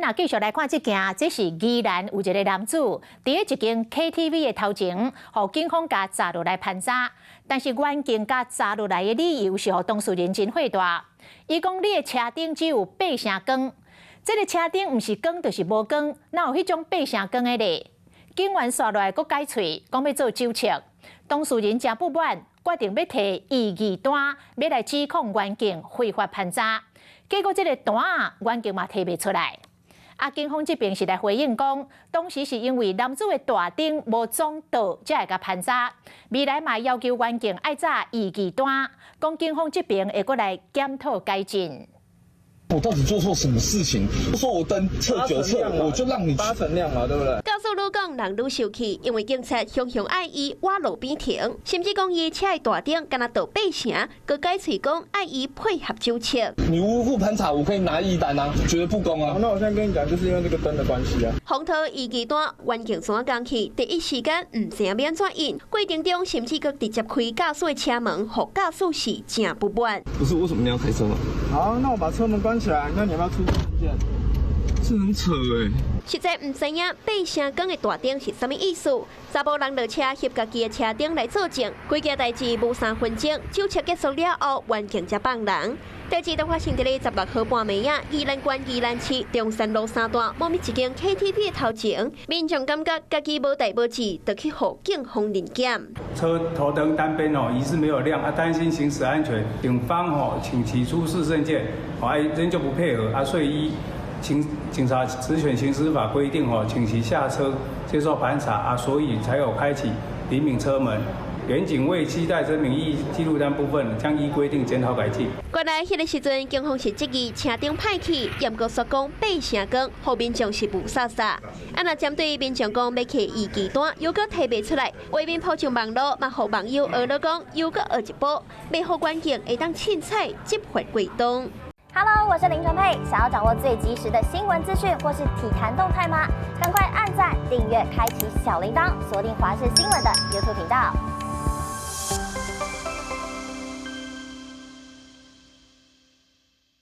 若继续来看这件，这是宜兰有一个男子，伫咧一间 KTV 的头前，互警方甲砸落来盘查，但是远景甲砸落来的理由是互当事人真火大。伊讲你的车顶只有8成光，这个车顶毋是光就是无光，哪有迄种8成光的咧？警员刷落来佫解喙，讲要做酒测，当事人真不满，决定要摕异议单，要来指控远景非法盘查。结果这个单远景嘛摕袂出来。警方这边是来回应讲，当时是因为男子的大灯无装倒，才会甲盘查。未来嘛要求远景爱查异议单，讲警方这边会过来检讨改进。我到底做错什么事情？说我灯测9测，我就让你8成亮嘛，对不对？告诉女讲人愈生气，因为警察凶凶爱伊挖路边停，甚至讲伊车的大灯敢若倒8成，佮解释讲爱伊配合酒测。你无故盘查，我可以拿异单啊，觉得不公啊。那我现在跟你讲，就是因为这个灯的关系啊。风头异议单，远景山讲起，第一时间唔知免怎应，过程中甚至佮直接开驾驶的车门，互驾驶室真不满。不是，为什么你要开车嘛？好，那我把车门关起来，那你要不要出意见？这很扯哎。实在唔知影8成光的大灯是啥物意思。查甫人落车翕家己的车灯来作证，规件代志无3分钟，酒测结束了后，远景才放人。代志都发生伫咧16号半暝啊，宜兰县宜兰市中山路3段某一间 KTV 的头前，民众感觉家己无代无志，就去互警方临检。车头灯单边疑似没有亮，担心行驶安全，警方请其出示证件，仍旧不配合所以警察职权行使法规定请其下车接受盘查所以才有开启灵敏车门。远景为期待证明意记录单部分，将依规定检讨改进。原来迄个时阵，警方是质疑车顶歹去，严格说讲8成光，后民众是无傻傻。若针对民众讲要摕异议单，又搁摕袂出来，为民铺上网络，嘛互网友学了讲，又搁学一步，袂互远景会当凊彩执法归东。Hello， 我是林纯佩。想要掌握最及时的新闻资讯或是体坛动态吗？赶快按赞、订阅、开启小铃铛，锁定华视新闻的 YouTube 频道。